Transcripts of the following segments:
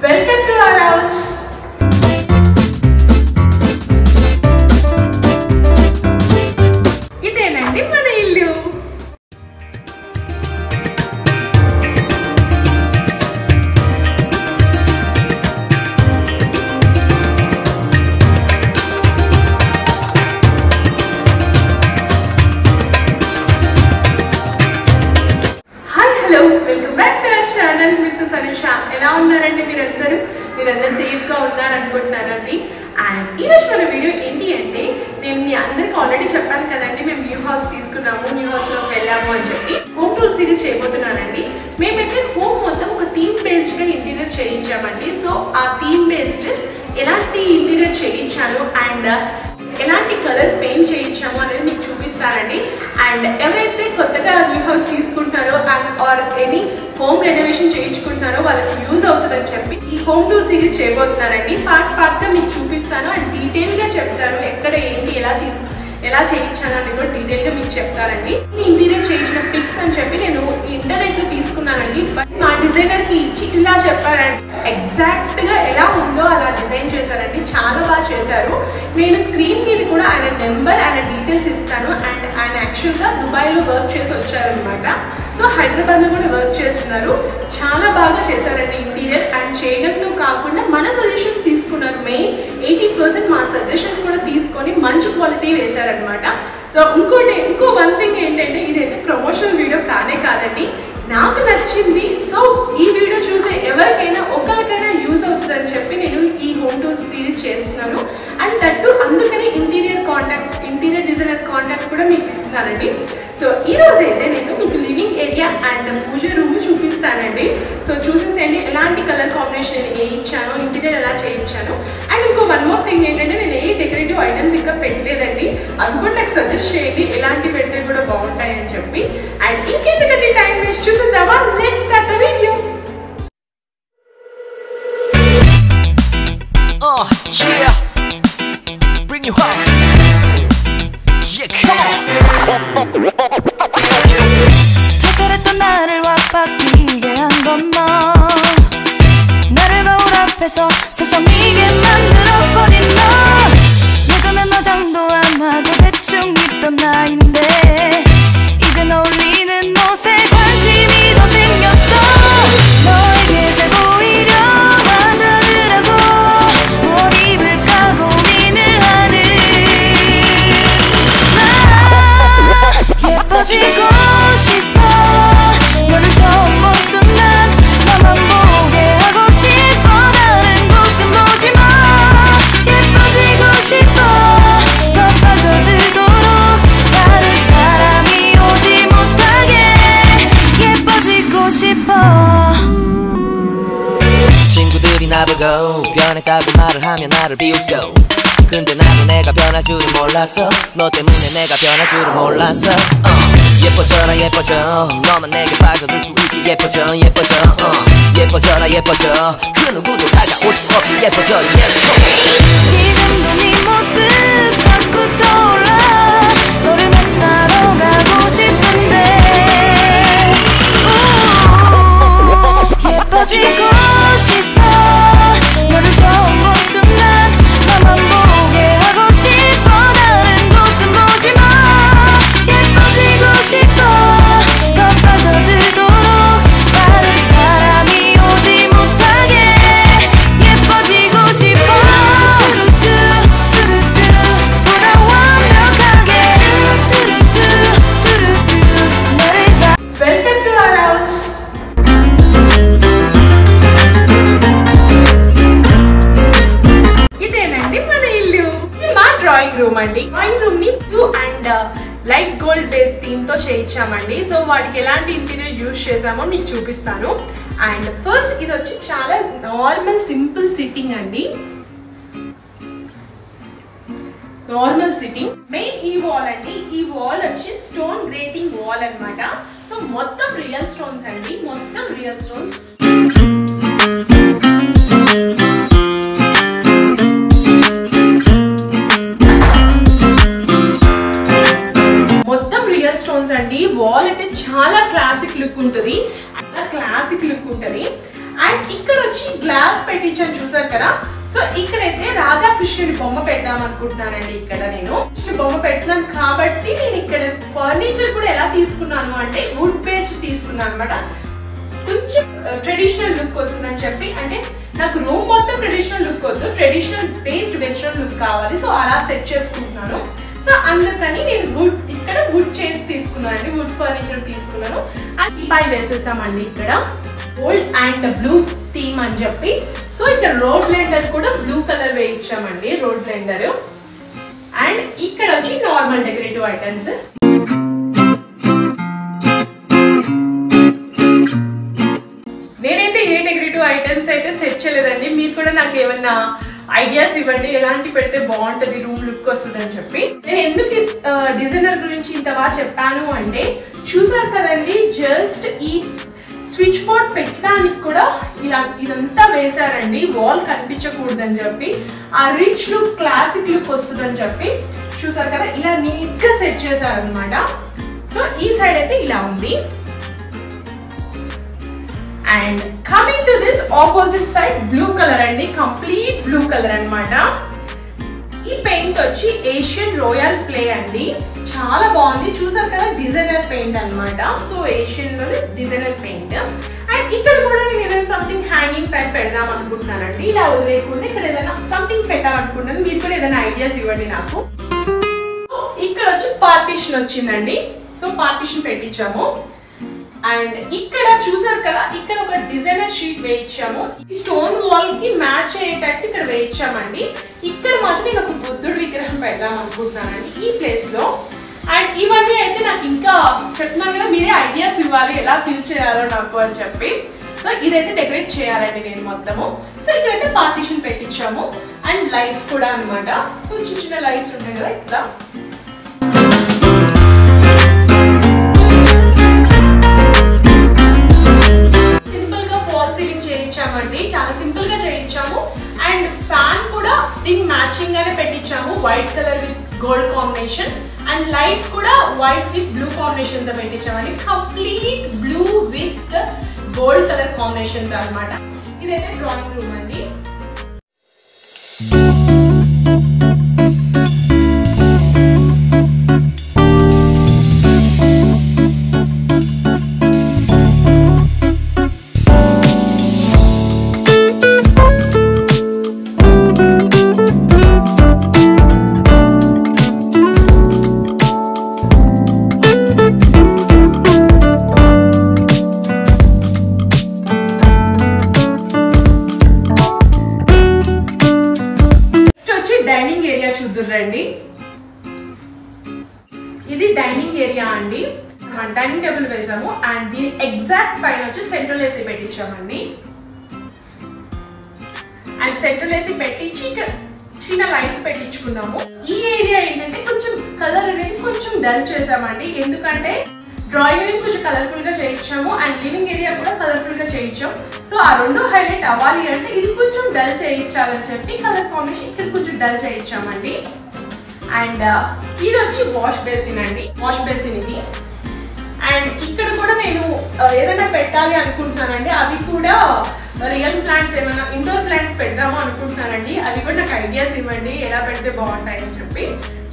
Welcome to our house. ఇదేనండి మన ఇల్లు. Welcome back to our channel Mrs Anusha. ఎలా ఉన్నారండి మీరందరూ సేఫ్గా ఉన్నారనుకుంటున్నానండి. అండ్ ఈరోజు మన వీడియో ఏంటి అంటే, నేను మీ అందరికీ ఆల్రెడీ చెప్పాను కదండి, మేము న్యూ హౌస్ తీసుకున్నాము, న్యూ హౌస్లోకి వెళ్ళాము అని చెప్పి హోమ్ టూర్ సిరీస్ చేయబోతున్నానండి. మేమైతే హోమ్ మొత్తం ఒక థీమ్ బేస్డ్గా ఇంటీరియర్ చేయించామండి. సో ఆ థీమ్ బేస్డ్ ఎలాంటి ఇంటీరియర్ చేయించాను అండ్ ఎలాంటి కలర్స్ పెయింట్ చేయించాము అనేది మీకు చూపిస్తానండి. అండ్ ఎవరైతే కొత్తగా న్యూ హౌస్ తీసుకుంటారో and or any home renovation చేయించుకుంటున్నారో వాళ్ళకి యూజ్ అవుతుందని చెప్పి ఈ హోమ్ టూర్ సిరీస్ చేయబోతున్నానండి. పార్ట్స్గా మీకు చూపిస్తాను అండ్ డీటెయిల్గా చెప్తాను ఎక్కడ ఏంటి ఎలా చేయించాను అని కూడా డీటెయిల్గా మీకు చెప్తానండి. ఇంటీరియర్ చేయించిన పిక్స్ అని చెప్పి నేను ఇంటర్నెట్లో తీసుకున్నానండి. బట్ మా డిజైనర్కి ఇచ్చి ఇలా చెప్పారండి, ఎగ్జాక్ట్గా ఎలా ఉందో అలా డిజైన్ చేశారండి. చాలా బాగా చేశారు. నేను స్క్రీన్ మీద కూడా ఆయన నెంబర్ ఆయన డీటెయిల్స్ ఇస్తాను. అండ్ ఆయన యాక్చువల్గా దుబాయ్లో వర్క్ చేసి వచ్చారనమాట. సో హైదరాబాద్లో కూడా వర్క్ చేస్తున్నారు. చాలా బాగా చేశారండి ఇంటీరియర్. అండ్ చేయడంతో కాకుండా మన సజెషన్స్ తీసుకున్నారు. మెయిన్ 80% మా సజెషన్స్ కూడా తీసుకొని మంచి క్వాలిటీ వేశారనమాట. సో ఇంకో వన్ థింగ్ ఏంటంటే, ఇదైతే ప్రమోషనల్ వీడియో కాదండి, నాకు నచ్చింది. సో ఈ వీడియో చూసే ఎవరికైనా ఒకరికైనా యూజ్ అవుతుందని చెప్పి నేను ఈ హోమ్ టూర్ సిరీస్ చేస్తున్నాను. అండ్ దట్టు అందుకనే ఇంటీరియర్ డిజైనర్ కాంటాక్ట్ కూడా మీకు ఇస్తున్నానండి. సో ఈ రోజు అయితే నేను మీకు living area and puja room చూపిస్తానండి. సో చూసేసేయండి ఎలాంటి కలర్ కాంబినేషన్ వేయించాను, ఇంటీరియర్ ఎలా చేయించాను. అండ్ ఇంకో వన్ మోర్ థింగ్ ఏంటంటే, నేను ఏ డెకరేటివ్ ఐటమ్స్ ఇంకా పెట్టలేదండి. అది కూడా నాకు సజెస్ట్ చేయండి ఎలాంటి పెడితే కూడా బాగుంటాయని చెప్పి. అండ్ ఇంకెందుకంటే టైం వేస్ట్, చూసేద్దామా? Let's start the video. Yeah, bring you up. Yeah, come on. 특별했던 나를 왁박이게 한 건 너. 나를 거울 앞에서 세상이게 만들어버린 너. 예전엔 너 장도 안 하고 대충 입던 나인데 이젠 어울리는 옷에 관심이 더 생겼어. 너에게 잘 보이려 하자더라고 뭘 입을까 고민을 하는 나. 예뻐지고 싶어. 너를 처음 본 순간 나만 보게 하고 싶어. 다른 곳은 보지 마. 예뻐지고 싶어. 더 빠져들도록 다른 사람이 오지 못하게 예뻐지고 싶어. 친구들이 나보고 변했다고 말을 하면 나를 비웃고, 근데 나도 내가 변할 줄은 몰랐어. 너 때문에 내가 변할 줄은 몰랐어. 예뻐져라 예뻐져. 너만 내게 빠져들 수 있게 예뻐져. 예뻐져라 예뻐져. 그 누구도 다가올 수 없게 예뻐져. Yes, go. 지금도 네 모습 자꾸 떠올라. 너를 만나러 가고 싶은데 예뻐지고 싶어. 너를 처음 본 순간 나만 보게 하고 싶어. 다른 곳은 보지 마. 예뻐지고 싶어. 더 빠져들도록 다른 사람이 오지 못하게 예뻐지고 싶어. 뚜루뚜 뚜루뚜 보다 완벽하게 뚜루뚜 뚜루뚜 너를 다. Welcome to our house. ఇదేనండి మన ఇల్లు. ఇది మా డ్రాయింగ్ రూమ్ అండి. డ్రాయింగ్ రూమ్ ని blue and light gold base theme తో చేయించామండి. సో వాటికి ఎలాంటి ఇంటీరియర్ యూజ్ చేసామో మీకు చూపిస్తాను. అండ్ ఫస్ట్ ఇది వచ్చి చాలా నార్మల్ సింపుల్ సిట్టింగ్ అండి. Normal sitting. మెయిన్ ఈ వాల్ అండి, ఈ వాల్ వచ్చి స్టోన్ గ్రేటింగ్ వాల్ అన్నమాట. సో మొత్తం రియల్ స్టోన్స్ అండి, మొత్తం రియల్ స్టోన్స్. మొత్తం రియల్ స్టోన్స్ అండి. వాల్ అయితే చాలా క్లాసిక్ లుక్ ఉంటుంది. అండ్ ఇక్కడ వచ్చి గ్లాస్ పెట్టించాను చూసారు కదా. సో ఇక్కడైతే రాధాకృష్ణుడి బొమ్మ పెడదాం అనుకుంటున్నానండి. ఇక్కడ నేను బొమ్మ పెట్టినాను కాబట్టి నేను ఇక్కడ ఫర్నిచర్ కూడా ఎలా తీసుకున్నాను అంటే వుడ్ బేస్డ్ తీసుకున్నాను అనమాట. కొంచెం ట్రెడిషనల్ లుక్ వస్తుందని చెప్పి, అంటే నాకు రూమ్ మొత్తం ట్రెడిషనల్ లుక్ వద్దు, ట్రెడిషనల్ బేస్డ్ వెస్ట్రన్ లుక్ కావాలి. సో అలా సెట్ చేసుకుంటున్నాను. సో అందుకని నేను వుడ్ ఇక్కడ వుడ్ చేసి తీసుకున్నాను అండి, వుడ్ ఫర్నిచర్ తీసుకున్నాను. అండ్ పై వేసేసామండి ఇక్కడ గోల్డ్ అండ్ బ్లూ థీమ్ అని చెప్పి. సో ఇక్కడ రోడ్ బ్లెండర్ కూడా బ్లూ కలర్ వేయించామండి, రోడ్ బ్లెండర్. అండ్ ఇక్కడ వచ్చి నార్మల్ డెకరేటివ్ ఐటమ్స్. నేనైతే ఏ డెకరేటివ్ ఐటమ్స్ అయితే సెట్ చేయలేదండి. మీరు కూడా నాకు ఏమన్నా ఐడియాస్ ఇవ్వండి, ఎలాంటి పెడితే బాగుంటది, రూమ్ లుక్ వస్తుంది అని చెప్పి. నేను ఎందుకు డిజైనర్ గురించి ఇంత బాగా చెప్పాను అంటే, చూసారు కదండి, జస్ట్ ఈ స్విచ్ బోర్డ్ పెట్టడానికి కూడా ఇలా ఇదంతా వేసారండి, వాల్ కనిపించకూడదని చెప్పి, ఆ రిచ్ లుక్ క్లాసిక్ లుక్ వస్తుందని చెప్పి. చూసారు కదా, ఇలా నీట్ గా సెట్ చేశారనమాట. సో ఈ సైడ్ అయితే ఇలా ఉంది. And coming to this opposite side blue colour అండి, కంప్లీట్ బ్లూ కలర్ అన్నమాట. ఈ పెయింట్ వచ్చి ఏషియన్ రాయల్ ప్లే అండి, చాలా బాగుంది. చూసారు కదా, డిజైనర్ పెయింట్ అన్నమాట. సో ఏషియన్ లో డిజైనర్ పెయింట్. అండ్ ఇక్కడ కూడా నేను ఏదైనా సంథింగ్ హ్యాంగింగ్ టైప్ పెడదాం అనుకుంటున్నానండి. ఇలా వదిలేకుండా ఇక్కడ ఏదైనా సంథింగ్ పెట్టాలనుకుంటున్నాను. మీరు కూడా ఏదైనా ఐడియాస్ ఇవ్వండి నాకు. ఇక్కడ వచ్చి పార్టీషన్ వచ్చిందండి. So partition పెట్టించాము. అండ్ ఇక్కడ చూసారు కదా, ఇక్కడ ఒక డిజైనర్ షీట్ వేయించాము. ఈ స్టోన్ వాల్ కి మ్యాచ్ అయ్యేటట్టు ఇక్కడ వేయించామండి. ఇక్కడ మాత్రం నేను ఒక బుద్ధుడి విగ్రహం పెడదాం అనుకుంటున్నానండి ఈ ప్లేస్ లో. అండ్ ఇవన్నీ అయితే నాకు ఇంకా చెప్తున్నాను కదా, మీరే ఐడియాస్ ఇవ్వాలి ఎలా ఫిల్ చేయాలో నాకు అని చెప్పి. సో ఇదైతే డెకరేట్ చేయాలండి నేను మొత్తము. సో ఇక్కడైతే పార్టీషన్ పెట్టించాము. అండ్ లైట్స్ కూడా అనమాట. సో చిన్న చిన్న లైట్స్ ఉంటాయి కదా ఇట్లా. చాలా సింపుల్ గా చేయించాము. అండ్ ఫ్యాన్ కూడా దీనికి మ్యాచింగ్ గానే పెట్టించాము, white colour with gold combination. And lights కూడా వైట్ విత్ బ్లూ కాంబినేషన్ తో పెట్టించామండి, complete blue with gold colour combination తో అనమాట. ఇదైతే డ్రాయింగ్ రూమ్ అండి. డైనింగ్ ఏరియా చూద్దురండి. ఇది డైనింగ్ ఏరియా అండి. డైనింగ్ టేబుల్ వేసాము. అండ్ దీని ఎగ్జాక్ట్ పైన వచ్చి సెంట్రల్ ఏసీ పెట్టించామండి. అండ్ సెంట్రల్ ఏసీ పెట్టించి ఇక్కడ చిన్న లైట్స్ పెట్టించుకున్నాము. ఈ ఏరియా ఏంటంటే కొంచెం కలర్ అనేది కొంచెం డల్ చేసామండి, ఎందుకంటే డ్రాయింగ్ రూమ్ కొంచెం కలర్ఫుల్ గా చేయించాము. అండ్ లివింగ్ ఏరియా కూడా కలర్ఫుల్ గా చేయించాం. సో ఆ రెండు హైలైట్ అవ్వాలి అంటే ఇది కొంచెం డల్ చేయించాలని చెప్పి కలర్ కాంబినేషన్ ఇక్కడ కొంచెం డల్ చేయించామండి. అండ్ ఇది వచ్చి వాష్ బేసిన్ అండి, వాష్ బేసిన్ ఇది. అండ్ ఇక్కడ కూడా నేను ఏదైనా పెట్టాలి అనుకుంటున్నానండి, అవి కూడా రియల్ ప్లాంట్స్, ఏమైనా ఇండోర్ ప్లాంట్స్ పెడదాము అనుకుంటున్నానండి. అవి కూడా నాకు ఐడియాస్ ఇవ్వండి ఎలా పెడితే బాగుంటాయి అని చెప్పి.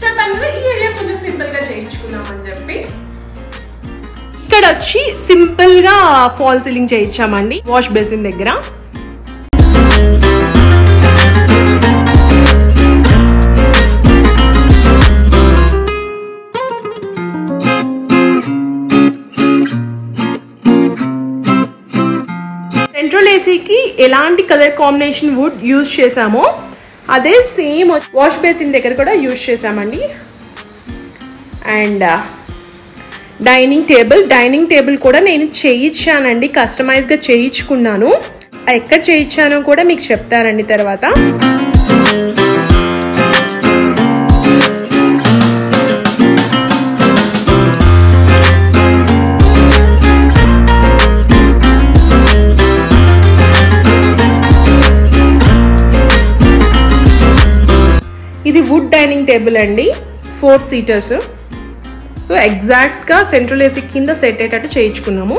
చెప్పాను కదా, ఈ ఏరియా కొంచెం సింపుల్ గా చేయించుకున్నాం అని చెప్పి. ఇక్కడ వచ్చి సింపుల్ గా ఫాల్ సీలింగ్ చేయించామండి వాష్ బేసిన్ దగ్గర. సెంట్రల్ ఏసీకి ఎలాంటి కలర్ కాంబినేషన్ వుడ్ యూజ్ చేసామో అదే సేమ్ వాష్ బేసిన్ దగ్గర కూడా యూజ్ చేసామండి. అండ్ డైనింగ్ టేబుల్ కూడా నేను చేయించానండి, కస్టమైజ్గా చేయించుకున్నాను. ఎక్కడ చేయించానో కూడా మీకు చెప్తానండి తర్వాత. ఇది వుడ్ డైనింగ్ టేబుల్ అండి, 4 సీటర్స్. సో ఎగ్జాక్ట్గా సెంట్రల్ ఏసీ కింద సెట్ అయ్యేటట్టు చేయించుకున్నాము.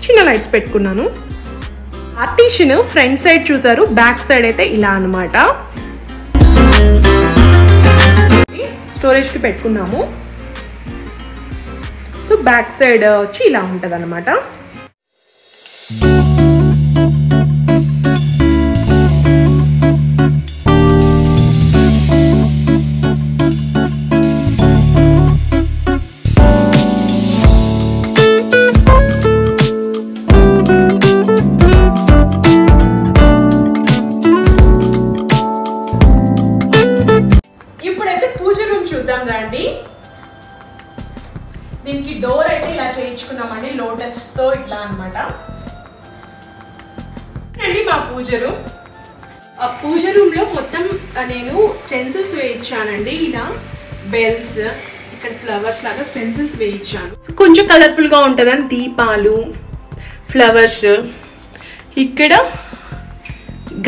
చిన్న లైట్స్ పెట్టుకున్నాను. పార్టీషన్ ఫ్రంట్ సైడ్ చూసారు, బ్యాక్ సైడ్ అయితే ఇలా అన్నమాట. స్టోరేజ్ కి పెట్టుకున్నాము. సో బ్యాక్ సైడ్ వచ్చి ఇలా ఉంటది అన్నమాట. దీనికి డోర్ అయితే ఇలా చేయించుకున్నామండి, లోటస్ తో ఇట్లా అన్నమాట అండి మా పూజ రూమ్. ఆ పూజ రూమ్ లో మొత్తం నేను స్టెన్సిల్స్ వేయించానండి. ఇలా బెల్స్, ఇక్కడ ఫ్లవర్స్ లాగా స్టెన్సిల్స్ వేయించాను. కొంచెం కలర్ఫుల్ గా ఉంటుందని దీపాలు, ఫ్లవర్స్, ఇక్కడ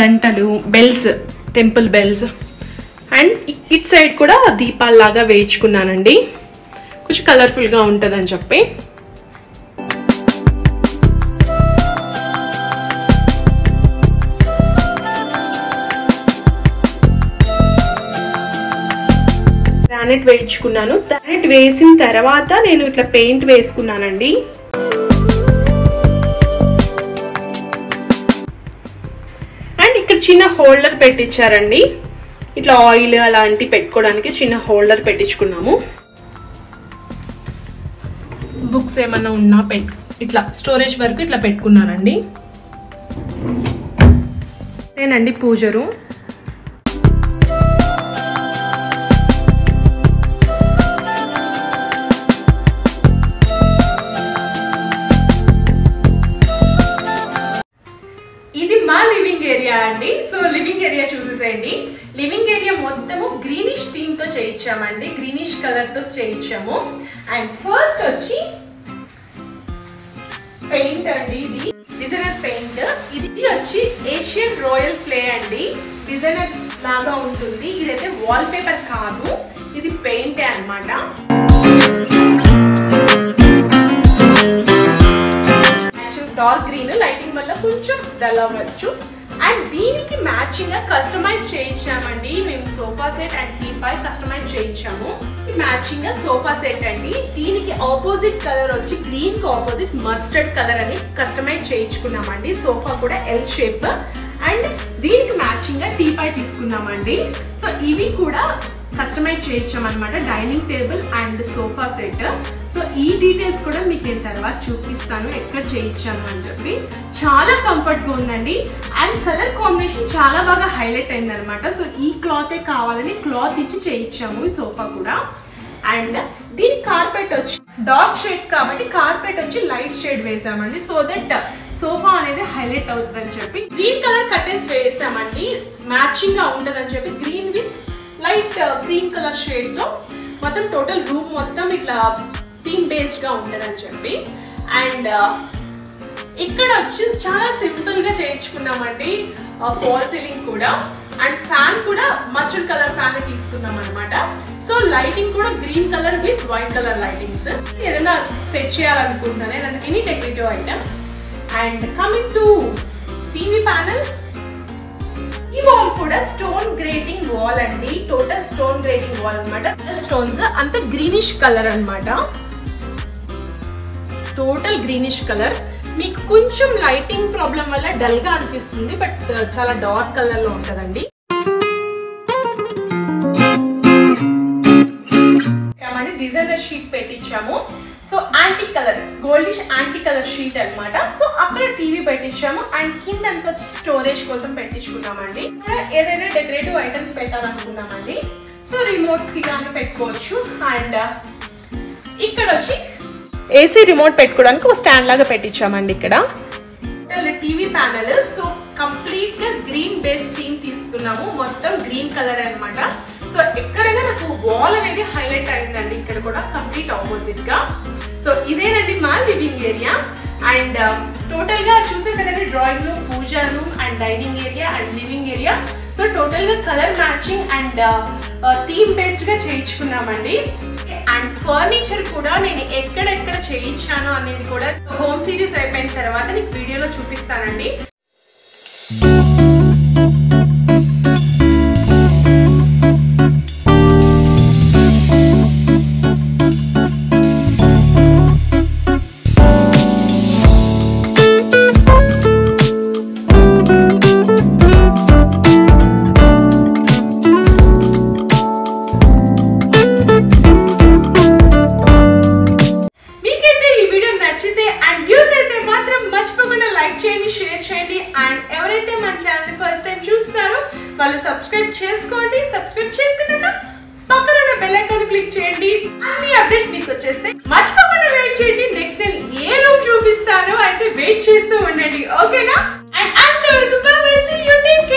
గంటలు, bells, temple bells, and it side కూడా దీపాల్లాగా వేయించుకున్నానండి, కొంచెం కలర్ఫుల్ గా ఉంటుందని చెప్పి. గ్రానైట్ వేయించుకున్నాను. గ్రానైట్ వేసిన తర్వాత నేను ఇట్లా పెయింట్ వేసుకున్నానండి. అండ్ ఇక్కడ చిన్న హోల్డర్ పెట్టించారండి, ఇట్లా ఆయిల్ అలాంటి పెట్టుకోవడానికి చిన్న హోల్డర్ పెట్టించుకున్నాము. బుక్స్ ఏమన్నా ఉన్నా ఇట్లా స్టోరేజ్ వరకు ఇట్లా పెట్టుకున్నానండి. నేనండి పూజ రూమ్. ఇది మా లివింగ్ ఏరియా అండి. సో లివింగ్ ఏరియా చూసేసేయండి. లివింగ్ ఏరియా మొత్తము గ్రీనిష్ థీమ్ తో చేయించామండి, గ్రీనిష్ కలర్ తో చేయించాము. అండ్ ఫస్ట్ వచ్చి పెయింట్ అండి, ఇది డిజైనర్ పెయింట్. ఇది వచ్చి ఏషియన్ రాయల్ క్లే అండి, డిజైనర్ లాగా ఉంటుంది. ఇదైతే వాల్ పేపర్ కాదు, ఇది పెయింటే అన్నమాట. డార్క్ గ్రీన్ లైటింగ్ వల్ల కొంచెం డల్ అవ్వచ్చు. అండ్ దీనికి మ్యాచింగ్ గా కస్టమైజ్ చేయించామండి మేము. Sofa set and teapoy customise చేయించాము. మ్యాచింగ్ గా సోఫా సెట్ అండి. దీనికి ఆపోజిట్ కలర్ వచ్చి గ్రీన్ కి ఆపోజిట్ మస్టర్డ్ కలర్ అని కస్టమైజ్ చేయించుకున్నామండి. సోఫా కూడా ఎల్ షేప్. అండ్ దీనికి మ్యాచింగ్ గా టీపై తీసుకున్నామండి. సో ఇవి కూడా కస్టమైజ్ చేయించామన్నమాట, dining table and sofa set. So ఈ డీటెయిల్స్ కూడా మీకు నేను తర్వాత చూపిస్తాను ఎక్కడ చేయించాను అని చెప్పి. చాలా కంఫర్ట్ గా ఉందండి. అండ్ కలర్ కాంబినేషన్ చాలా బాగా హైలైట్ అయింది అనమాట. సో ఈ క్లాతే కావాలని క్లాత్ ఇచ్చి చేయించాము ఈ సోఫా కూడా. అండ్ దీని కార్పెట్ వచ్చి డార్క్ షేడ్స్ కాబట్టి కార్పెట్ వచ్చి లైట్ షేడ్ వేసామండి, సో దట్ సోఫా అనేది హైలైట్ అవుతుంది అని చెప్పి. గ్రీన్ కలర్ కర్టెన్స్ వేసామండి, మ్యాచింగ్ గా ఉంటది అని చెప్పి. Green with light cream colour shade తో మొత్తం టోటల్ రూమ్ మొత్తం ఇట్లా థీమ్ బేస్డ్ గా ఉంటదని చెప్పి. అండ్ ఇక్కడ వచ్చి చాలా సింపుల్ గా చేయించుకున్నామండి ఫాల్ సీలింగ్ కూడా. అండ్ ఫ్యాన్ కూడా మస్టర్డ్ కలర్ ఫ్యాన్ తీసుకున్నాం అనమాట. సో లైటింగ్ కూడా green colour with white colour lightings. ఏదైనా సెట్ చేయాలనుకుంటున్నాను ఏదైనా any decorative item. And coming to TV panel, ఈ వాల్ కూడా స్టోన్ గ్రేటింగ్ వాల్ అండి, టోటల్ స్టోన్ గ్రేటింగ్ వాల్ అనమాట. స్టోన్స్ అంత గ్రీనిష్ కలర్ అనమాట, టోటల్ గ్రీనిష్ కలర్. మీకు కొంచెం లైటింగ్ ప్రాబ్లం వల్ల డల్ గా అనిపిస్తుంది, బట్ చాలా డార్క్ కలర్ లో ఉంటదండి. డిజైనర్ షీట్ పెట్టించాము. So antique colour, goldish antique colour sheet అనమాట. సో అక్కడ టీవీ పెట్టించాము. అండ్ కింద అంతా స్టోరేజ్ కోసం పెట్టించుకున్నామండి. ఇక్కడ ఏదైనా డెకరేటివ్ ఐటమ్స్ పెట్టాలనుకున్నామండి. సో రిమోట్స్ కి కానీ పెట్టుకోవచ్చు. అండ్ ఇక్కడ వచ్చి ఏసీ రిమోట్ పెట్టుకోవడానికి ఒక స్టాండ్ లాగా పెట్టించామండి. ఇక్కడ టీవీ ప్యానల్. సో కంప్లీట్ గా గ్రీన్ బేస్ థీమ్ తీసుకున్నాము, మొత్తం గ్రీన్ కలర్ అనమాట. సో ఎక్కడైనా నాకు వాల్ అనేది హైలైట్ అయిందండి, ఇక్కడ కూడా కంప్లీట్ ఆపోజిట్ గా. సో ఇదేనండి మా లివింగ్ ఏరియా. అండ్ టోటల్ గా చూసే కదండి, drawing room, puja room and dining area and living area. So total గా colour matching and theme based గా చేయించుకున్నామండి. అండ్ ఫర్నిచర్ కూడా నేను ఎక్కడెక్కడ చేయించాను అనేది కూడా హోమ్ సిరీస్ అయిపోయిన తర్వాత నీకు వీడియోలో చూపిస్తానండి. వాళ్ళు సబ్స్క్రైబ్ చేసుకోండి. సబ్స్క్రైబ్ చేసుకున్నాక పక్కన ఉన్న బెల్ ఐకాన్ క్లిక్ చేయండి. అన్ని అప్డేట్స్ మీకు వచ్చేస్తే మర్చిపోకుండా వెయిట్ చేయండి. నెక్స్ట్ నేను ఏ రూమ్ చూపిస్తానో అయితే వెయిట్ చేస్తూ ఉండండి. ఓకేనా? అండ్ అంతవరకు bye bye, see you, take care.